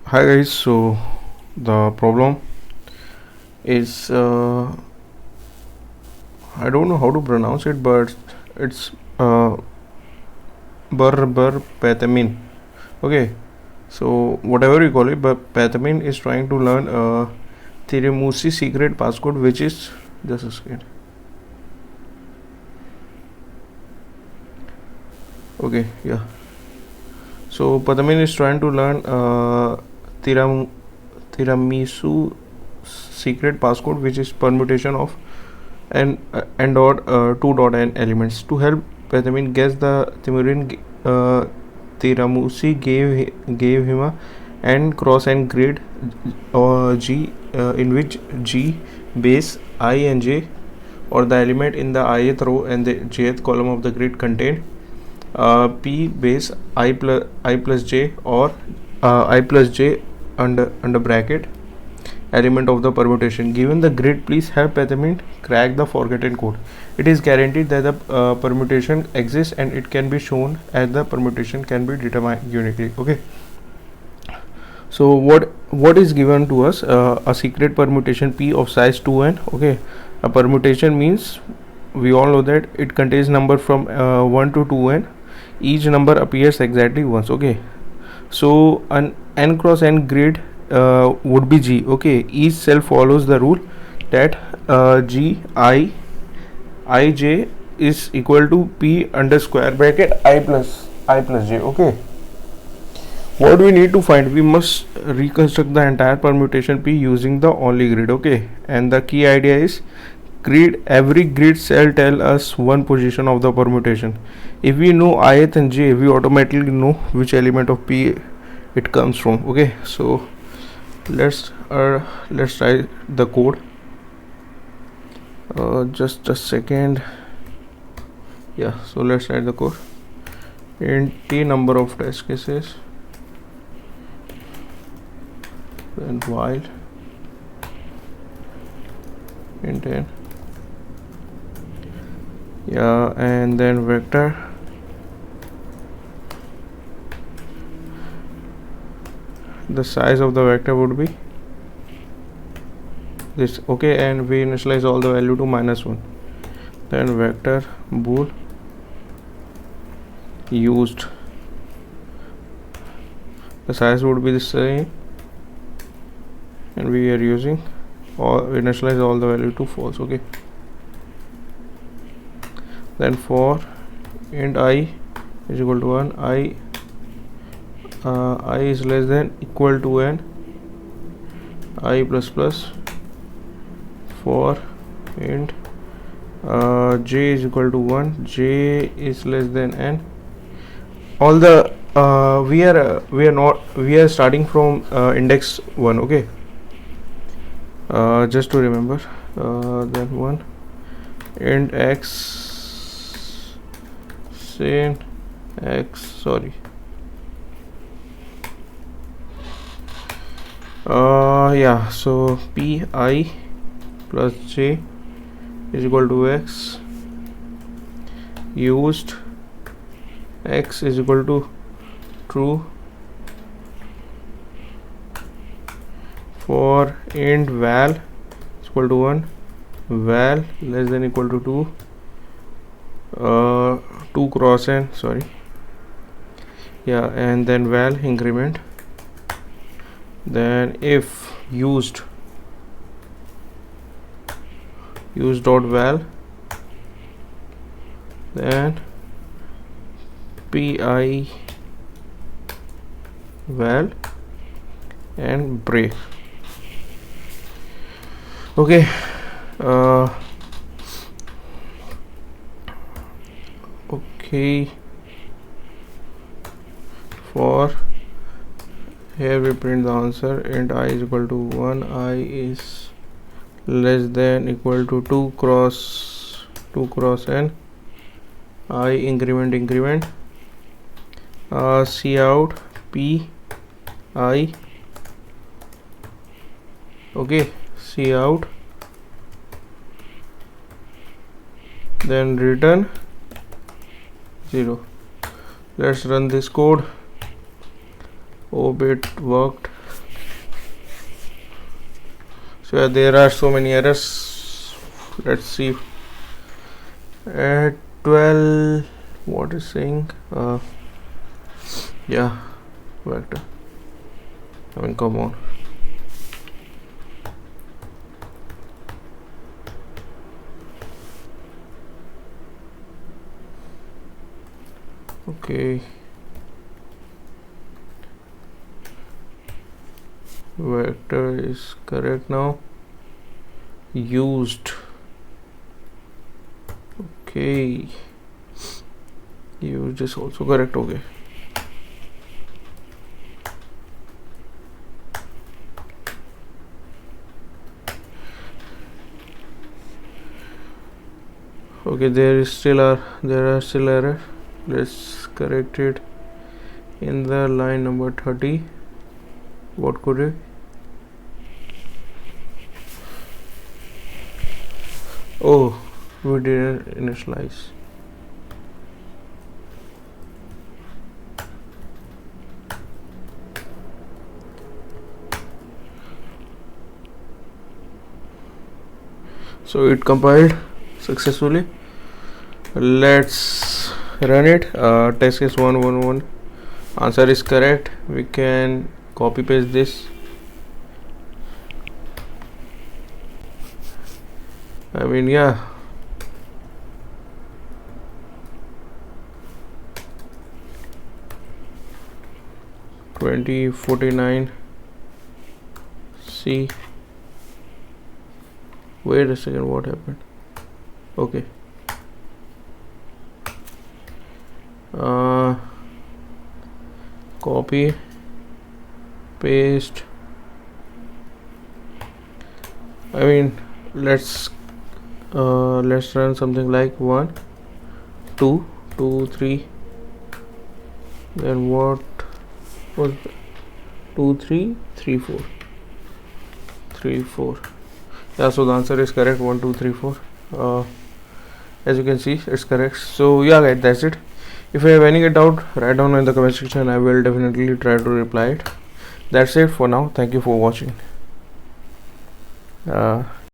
Hi guys, so the problem is I don't know how to pronounce it, but it's Brr Brrr Patapim. Okay, so whatever you call it, but Patapim is trying to learn Tiramisu secret passcode, which is just a second. Okay, yeah. So Patapim is trying to learn Tiramisu secret passcode, which is permutation of n dot 2 dot n elements. To help Patapim guess the Tiramisu gave him a n cross n grid G in which G base I and J, or the element in the ith row and the jth column of the grid, contain P base I plus J, or I plus J under bracket element of the permutation. Given the grid, please help Patapim crack the forgotten code. It is guaranteed that the permutation exists and it can be shown as the permutation can be determined uniquely. Okay. So what is given to us? A secret permutation P of size 2n. Okay. A permutation means we all know that it contains number from 1 to 2n. Each number appears exactly once. Okay. So an n cross n grid would be G. Okay, each cell follows the rule that G I J is equal to P under square bracket I plus J. Okay, what we need to find, we must reconstruct the entire permutation P using the only grid. Okay, and the key idea is every grid cell tell us one position of the permutation. If we know ith and j, we automatically know which element of P it comes from. Okay, so let's try the code. Just a second. Yeah, so let's try the code. In t number of test cases, then while int n, yeah, and then vector, the size of the vector would be this. Okay, and we initialize all the value to -1. Then vector bool used, the size would be the same, and we are using or initialize all the value to false. Okay, then for int I is equal to 1, I is less than equal to n, I plus plus. For int j is equal to 1, j is less than n. All the we are starting from index 1. Okay, just to remember. Then 1 int x sin x, sorry, yeah, so p I plus j is equal to x, used x is equal to true, for int val is equal to 1, val less than equal to 2, 2 cross n, sorry, yeah, and then val increment, then if used dot val, then pi val and break. Okay, okay, for here we print the answer. Int I is equal to 1, I is less than equal to 2 cross n, I increment, C out P I, okay, C out, then return 0. Let's run this code. Oh, bit worked. So yeah, there are so many errors. Let's see. At 12, what is saying? Yeah, vector. I mean, come on. Okay. Vector is correct now. Used. Okay. Used is also correct. Okay. Okay, there are still error. Let's correct it in the line number 30. What could it? Oh, we didn't initialize. So it compiled successfully. Let's run it. Test case 111. Answer is correct. We can copy paste this. I mean, yeah. (2049) C. Wait a second, what happened? Okay. Copy, paste. I mean, let's run something like 1 2 2 3. Then what was 2 3 3 4 3 4? Yeah, so the answer is correct. 1 2 3 4. As you can see, it's correct. So yeah guys, that's it. If you have any doubt, write down in the comment section. I will definitely try to reply it. That's it for now. Thank you for watching.